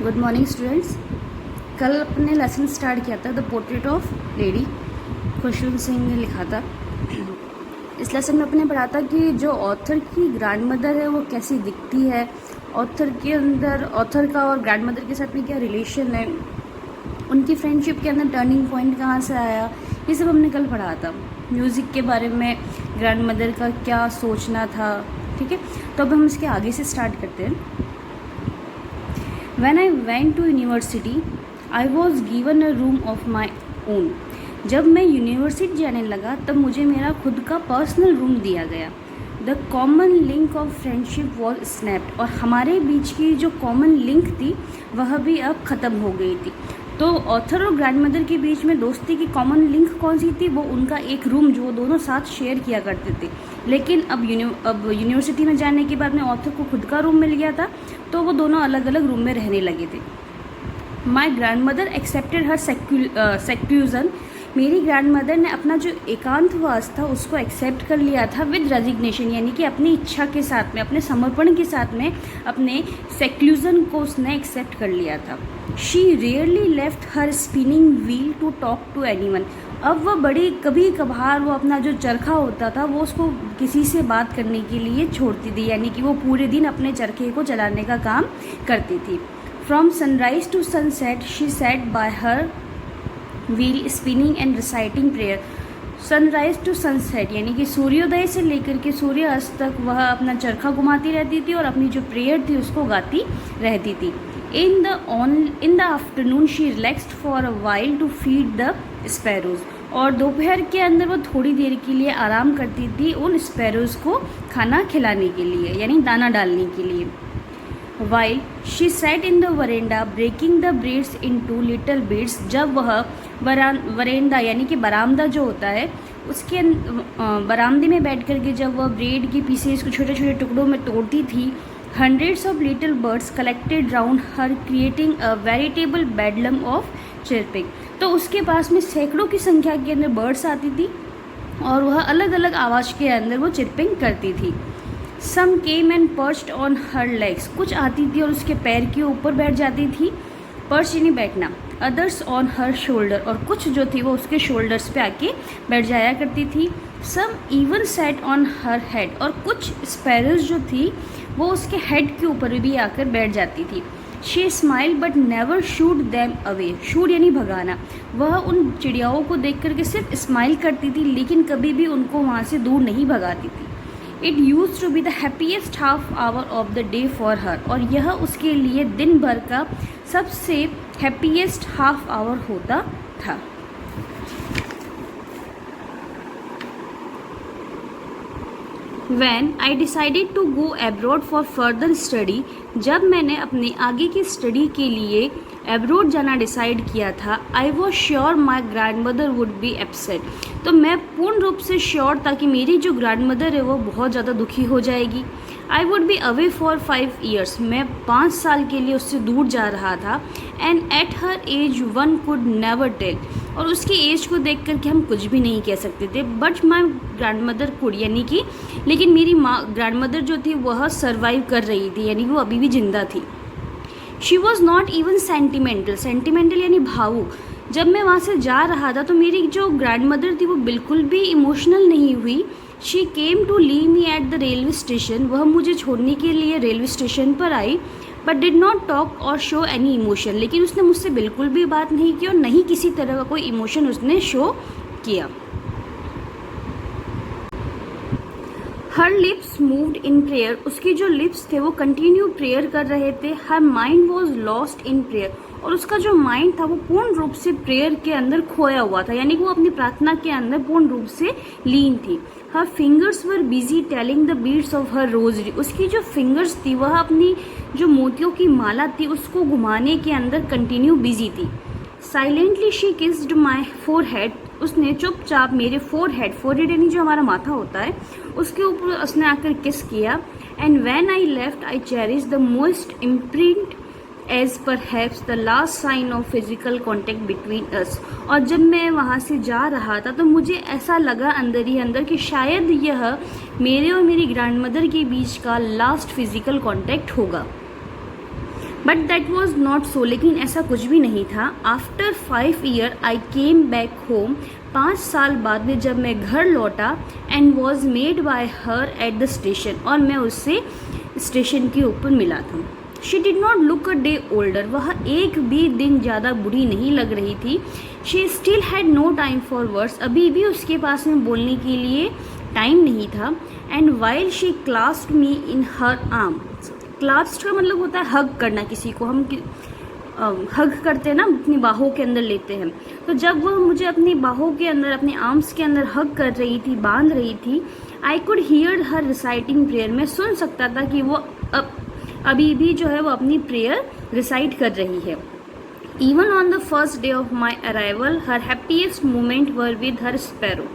Good morning students. कल अपने lesson start किया था the portrait of lady, Khushwant Singh ने लिखा था। इस लेसन में अपने पढ़ा था कि जो ऑथर की ग्रैंड मदर है वो कैसी दिखती है, ऑथर के अंदर ऑथर का और ग्रैंड मदर के साथ में क्या रिलेशन है, उनकी फ्रेंडशिप के अंदर टर्निंग पॉइंट कहाँ से आया, ये सब हमने कल पढ़ा था। म्यूज़िक के बारे में ग्रैंड मदर का क्या सोचना था, ठीक है। तो अब हम इसके आगे से स्टार्ट करते हैं। When I went to university, I was given a room of my own. जब मैं यूनिवर्सिटी जाने लगा तब मुझे मेरा खुद का पर्सनल रूम दिया गया। The common link of friendship was snapped, और हमारे बीच की जो कॉमन लिंक थी वह भी अब ख़त्म हो गई थी। तो ऑथर और ग्रैंड मदर के बीच में दोस्ती की कॉमन लिंक कौन सी थी? वो उनका एक रूम जो वो दोनों साथ शेयर किया करते थे। लेकिन अब यूनिवर्सिटी में जाने के बाद में ऑथर को खुद का रूम मिल गया था, तो वो दोनों अलग अलग रूम में रहने लगे थे। माई ग्रैंड मदर एक्सेप्टेड हर सेक्यूजन, मेरी ग्रैंड मदर ने अपना जो एकांतवास था उसको एक्सेप्ट कर लिया था विद रेजिग्नेशन, यानी कि अपनी इच्छा के साथ में, अपने समर्पण के साथ में अपने सेक्लूजन को उसने एक्सेप्ट कर लिया था। She rarely left her spinning wheel to talk to anyone, अब वह बड़ी कभी कभार वो अपना जो चरखा होता था वो उसको किसी से बात करने के लिए छोड़ती थी, यानी कि वो पूरे दिन अपने चरखे को चलाने का काम करती थी। From sunrise to sunset she sat by her wheel spinning and reciting prayer. Sunrise to sunset यानी कि सूर्योदय से लेकर के सूर्यास्त तक वह अपना चरखा घुमाती रहती थी और अपनी जो प्रेयर थी उसको गाती रहती थी। In the afternoon she relaxed for a while to feed the sparrows, और दोपहर के अंदर वो थोड़ी देर के लिए आराम करती थी उन स्पैरोज को खाना खिलाने के लिए, यानी दाना डालने के लिए। While she sat in the veranda breaking the braids into little bits, जब वह वरेंडा यानी कि बरामदा जो होता है उसके बरामदे में बैठ करके जब वह ब्रेड की पीसेस को छोटे छोटे टुकड़ों में तोड़ती थी, hundreds of little birds collected round her creating a veritable bedlam of chirping, तो उसके पास में सैकड़ों की संख्या के अंदर बर्ड्स आती थी और वह अलग अलग आवाज़ के अंदर वो चिरपिंग करती थी। Some came and perched on her legs, कुछ आती थी और उसके पैर के ऊपर बैठ जाती थी, पर्च यानी बैठना। Others on her shoulder, और कुछ जो थी वो उसके शोल्डर्स पे आके बैठ जाया करती थी। Some even sat on her head, और कुछ स्पैरोज जो थी वो उसके हेड के ऊपर भी आकर बैठ जाती थी। She smiled but never shooed them away, shoot यानी भगाना। वह उन चिड़ियाओं को देख करके सिर्फ स्माइल करती थी, लेकिन कभी भी उनको वहाँ से दूर नहीं भगाती थी। It used to be the happiest half hour of the day for her, और यह उसके लिए दिन भर का सबसे हैप्पीएस्ट हाफ आवर होता था। When I decided to go abroad for further study, जब मैंने अपने आगे की स्टडी के लिए एब्रोड जाना डिसाइड किया था, I was sure my grand mother would be upset, तो मैं पूर्ण रूप से श्योर था कि मेरी जो ग्रैंड मदर है वो बहुत ज़्यादा दुखी हो जाएगी। I would be away for 5 years, मैं 5 साल के लिए उससे दूर जा रहा था। And at her age one could never tell, और उसकी एज को देख करके हम कुछ भी नहीं कह सकते थे। But my grand mother could, यानी कि लेकिन मेरी माँ ग्रैंड मदर जो थी वह सर्वाइव कर रही थी, यानी वो अभी भी जिंदा थी। She was not even sentimental, sentimental यानी भावुक। जब मैं वहाँ से जा रहा था तो मेरी जो ग्रैंड मदर थी वो बिल्कुल भी इमोशनल नहीं हुई। She came to leave me at the railway station, वह मुझे छोड़ने के लिए रेलवे स्टेशन पर आई। But did not talk or show any emotion, लेकिन उसने मुझसे बिल्कुल भी बात नहीं की और नहीं किसी तरह का कोई इमोशन उसने शो किया। हर लिप्स मूव्ड इन प्रेयर, उसकी जो लिप्स थे वो कंटिन्यू प्रेयर कर रहे थे। Her mind was lost in prayer, और उसका जो माइंड था वो पूर्ण रूप से प्रेयर के अंदर खोया हुआ था, यानी कि वो अपनी प्रार्थना के अंदर पूर्ण रूप से लीन थी। Her fingers were busy telling the beads of her rosary, उसकी जो फिंगर्स थी वह अपनी जो मोतियों की माला थी उसको घुमाने के अंदर कंटिन्यू बिजी थी। Silently she kissed my forehead, उसने चुपचाप मेरे फोरहेड यानी जो हमारा माथा होता है उसके ऊपर उसने आकर किस किया। And when I left I cherish the most imprint as perhaps the last sign of physical contact between us, और जब मैं वहाँ से जा रहा था तो मुझे ऐसा लगा अंदर ही अंदर कि शायद यह मेरे और मेरी ग्रैंड मदर के बीच का लास्ट फिजिकल कॉन्टेक्ट होगा। But that was not so, लेकिन ऐसा कुछ भी नहीं था। After 5 year I came back home, 5 साल बाद में जब मैं घर लौटा, and was made by her at the station, और मैं उससे स्टेशन के ऊपर मिला था। She did not look a day older, वह एक भी दिन ज़्यादा बुरी नहीं लग रही थी। She still had no time for words, अभी भी उसके पास में बोलने के लिए टाइम नहीं था। And while she clasped me in her arm, clasped का मतलब होता है हग करना, किसी को हम हग करते हैं ना, अपनी बाहों के अंदर लेते हैं। तो जब वह मुझे अपनी बाहों के अंदर, अपने आर्म्स के अंदर हग कर रही थी, बांध रही थी, I could hear her reciting prayer, मैं सुन सकता था कि वो अभी भी जो है वो अपनी प्रेयर रिसाइट कर रही है। Even on the first day of my arrival her happiest moment were with her sparrow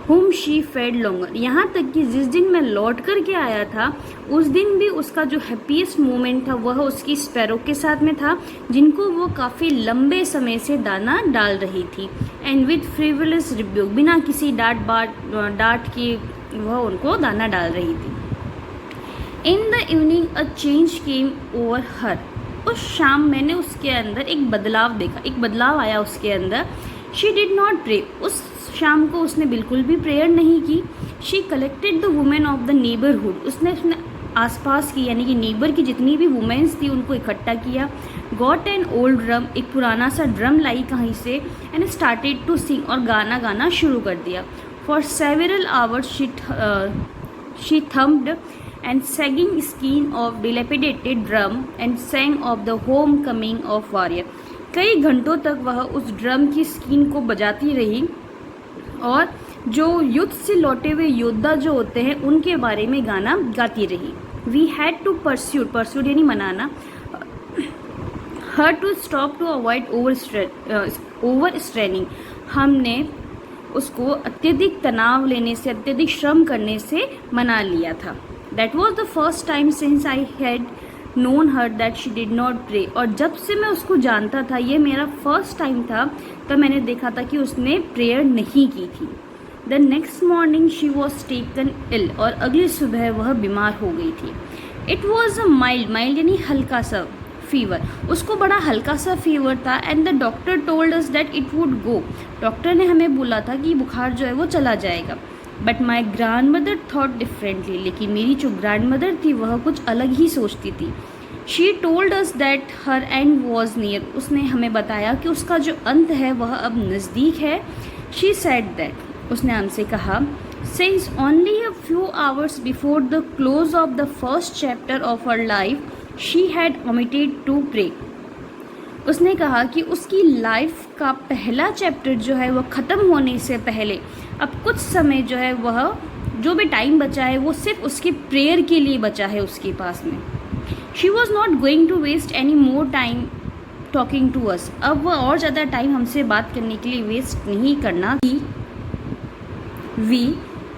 whom she fed longer, यहाँ तक कि जिस दिन मैं लौट कर के आया था उस दिन भी उसका जो हैप्पीएस्ट मोमेंट था वह उसकी स्पैरो के साथ में था, जिनको वो काफ़ी लंबे समय से दाना डाल रही थी। एंड विथ फ्रिवलस रिब्यूक, बिना किसी डांट के वह उनको दाना डाल रही थी। In the evening a change came over हर, उस शाम मैंने उसके अंदर एक बदलाव देखा, एक बदलाव आया उसके अंदर। शी डिड नॉट प्रे, उस शाम को उसने बिल्कुल भी प्रेयर नहीं की। She collected the women of the neighbourhood, उसने अपने आसपास की यानी कि नेबर की जितनी भी वुमेन्स थी उनको इकट्ठा किया। गॉट एन ओल्ड ड्रम, एक पुराना सा ड्रम लाई कहीं से, एंड स्टार्टेड टू सिंग, और गाना गाना शुरू कर दिया। For several hours she thumped and sagging skin of dilapidated drum and sang of the homecoming of warrior, कई घंटों तक वह उस ड्रम की स्किन को बजाती रही और जो युद्ध से लौटे हुए योद्धा जो होते हैं उनके बारे में गाना गाती रही। वी हैड टू परस्यूट यानी मनाना, her to stop to avoid over straining, हमने उसको अत्यधिक तनाव लेने से, अत्यधिक श्रम करने से मना लिया था। That was the first time since I had known her that she did not pray, और जब से मैं उसको जानता था, ये मेरा फर्स्ट टाइम था, तब मैंने देखा था कि उसने प्रेयर नहीं की थी। The next morning she was taken ill, और अगली सुबह वह बीमार हो गई थी। It was a mild यानी हल्का सा फीवर, उसको बड़ा हल्का सा फीवर था। And the doctor told us that it would go, doctor ने हमें बोला था कि बुखार जो है वो चला जाएगा। But my grand mother thought differently, लेकिन मेरी जो ग्रैंड मदर थी वह कुछ अलग ही सोचती थी। She told us that her and was near, उसने हमें बताया कि उसका जो अंत है वह अब नज़दीक है। शी सेड दैट, उसने हमसे कहा, since only a few hours before the close of the first chapter of her life she had omitted to pray, उसने कहा कि उसकी लाइफ का पहला चैप्टर जो है वह ख़त्म होने से पहले अब कुछ समय जो है वह जो भी टाइम बचा है वो सिर्फ उसके प्रेयर के लिए बचा है उसके पास में। She was not going to waste any more time talking to us, अब वह और ज़्यादा टाइम हमसे बात करने के लिए वेस्ट नहीं करना। वी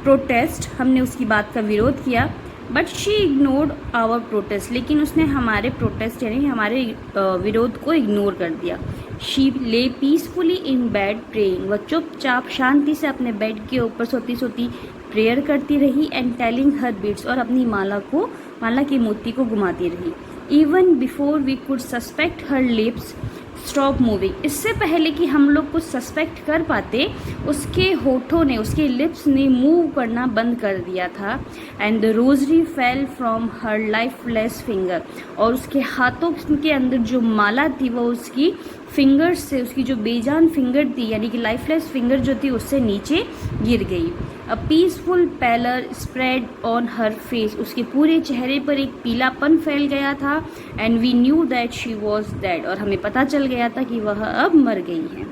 प्रोटेस्ट, हमने उसकी बात का विरोध किया। But she ignored our protest, लेकिन उसने हमारे प्रोटेस्ट यानी हमारे विरोध को इग्नोर कर दिया। शी ले पीसफुली इन बेड प्रेइंग, वह चुपचाप शांति से अपने बेड के ऊपर सोती सोती प्रेयर करती रही। एंड टेलिंग हर बीट्स, और अपनी माला की मोती को घुमाती रही। Even before we could suspect her lips stop moving, इससे पहले कि हम लोग कुछ सस्पेक्ट कर पाते उसके होठों ने, उसके लिप्स ने मूव करना बंद कर दिया था। And the rosary fell from her lifeless finger, और उसके हाथों के अंदर जो माला थी वो उसकी फिंगर्स से, उसकी जो बेजान फिंगर थी यानी कि लाइफलेस फिंगर जो थी उससे नीचे गिर गई। A peaceful pallor spread on her face, उसके पूरे चेहरे पर एक पीलापन फैल गया था। And we knew that she was dead, और हमें पता चल गया था कि वह अब मर गई है।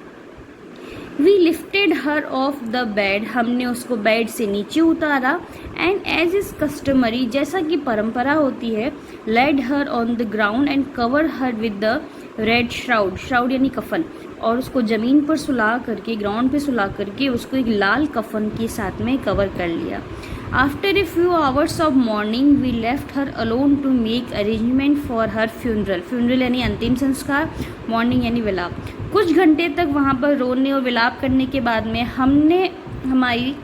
We lifted her off the bed, हमने उसको बेड से नीचे उतारा। एंड एज इज कस्टमरी, जैसा कि परंपरा होती है, laid her on the ground and cover her with the red shroud यानी कफन, और उसको ज़मीन पर सुला करके, ग्राउंड पे सुला करके उसको एक लाल कफन के साथ में कवर कर लिया। After a few hours of mourning we left her alone to make arrangement for her funeral यानी अंतिम संस्कार, मॉर्निंग यानी विलाप। कुछ घंटे तक वहाँ पर रोने और विलाप करने के बाद में हमने हमारी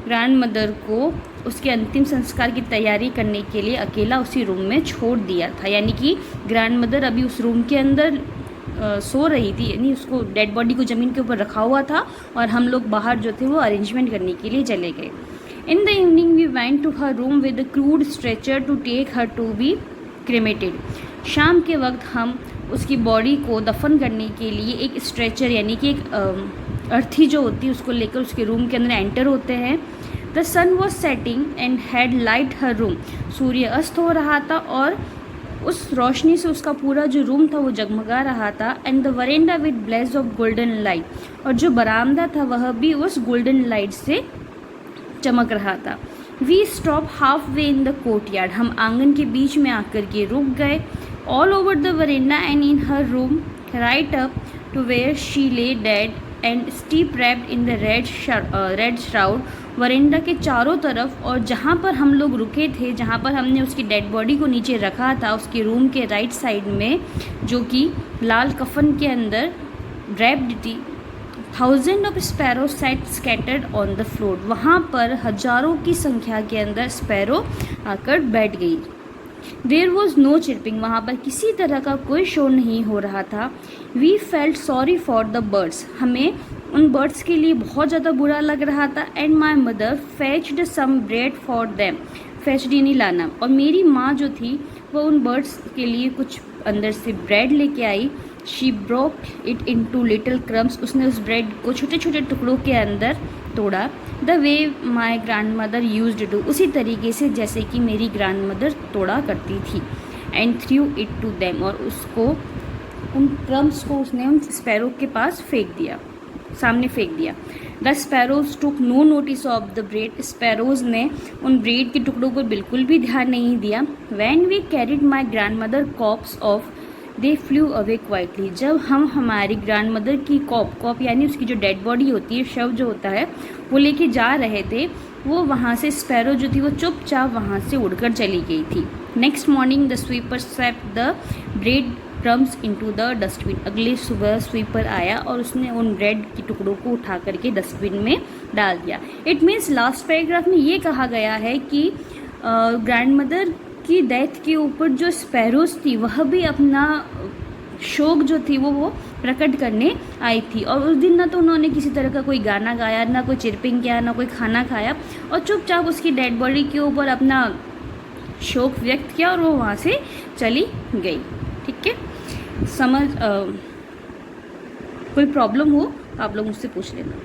ग्रैंड मदर को उसके अंतिम संस्कार की तैयारी करने के लिए अकेला उसी रूम में छोड़ दिया था। यानी कि ग्रैंड मदर अभी उस रूम के अंदर सो रही थी, यानी उसको डेड बॉडी को ज़मीन के ऊपर रखा हुआ था और हम लोग बाहर जो थे वो अरेंजमेंट करने के लिए चले गए। In the evening we went to her room with a crude stretcher to take her to be cremated. शाम के वक्त हम उसकी बॉडी को दफन करने के लिए एक स्ट्रेचर यानी कि एक अर्थी जो होती है उसको लेकर उसके रूम के अंदर एंटर होते हैं। The sun was setting and had light her room. सूर्य अस्त हो रहा था और उस रोशनी से उसका पूरा जो रूम था वो जगमगा रहा था। And the verandah with blaze of golden light, और जो बरामदा था वह भी उस गोल्डन लाइट से चमक रहा था। We stop half way in the courtyard, हम आंगन के बीच में आकर के रुक गए। All over the verandah and in her room right up to where she lay dead and stiff wrapped in the red shroud. Verandah के चारों तरफ और जहाँ पर हम लोग रुके थे, जहाँ पर हमने उसकी डेड बॉडी को नीचे रखा था, उसके रूम के राइट साइड में जो कि लाल कफन के अंदर रैप्ड थी, thousand of sparrow set scattered on the floor. वहाँ पर हजारों की संख्या के अंदर स्पैरो आकर बैठ गई। देयर वॉज नो चिरपिंग, वहाँ पर किसी तरह का कोई शोर नहीं हो रहा था। We felt sorry for the birds, हमें उन बर्ड्स के लिए बहुत ज़्यादा बुरा लग रहा था। And my mother fetched some bread for them, fetched यानी लाना, और मेरी माँ जो थी वो उन बर्ड्स के लिए कुछ अंदर से ब्रेड लेके आई। She broke it into little crumbs, उसने उस ब्रेड को छोटे छोटे टुकड़ों के अंदर तोड़ा। The way my grandmother used to, उसी तरीके से जैसे कि मेरी ग्रैंड मदर तोड़ा करती थी। And threw it to them, और उसको उन क्रम्स को उसने उन स्पैरो के पास फेंक दिया, सामने फेंक दिया। The sparrows took no notice of the bread, sparrows ने उन ब्रेड के टुकड़ों को बिल्कुल भी ध्यान नहीं दिया। When we carried my grandmother corpse off they flew away quietly, जब हम हमारी ग्रैंड मदर की कॉप यानी उसकी जो डेड बॉडी होती है, शव जो होता है, वो लेके जा रहे थे, वो वहाँ से स्पैरो जो थी वो चुपचाप वहाँ से उड़कर चली गई थी। Next morning the sweeper swept the bread crumbs into the dustbin, अगले सुबह स्वीपर आया और उसने उन ब्रेड के टुकड़ों को उठा करके डस्टबिन में डाल दिया। इट मीन्स लास्ट पैराग्राफ में ये कहा गया है कि ग्रैंड मदर की डेथ के ऊपर जो स्पैरोज थी वह भी अपना शोक जो थी वो प्रकट करने आई थी, और उस दिन ना तो उन्होंने किसी तरह का कोई गाना गाया, ना कोई चिरपिंग किया, ना कोई खाना खाया, और चुपचाप उसकी डेड बॉडी के ऊपर अपना शोक व्यक्त किया और वो वहाँ से चली गई। ठीक है, समझ कोई प्रॉब्लम हो तो आप लोग मुझसे पूछ लेना।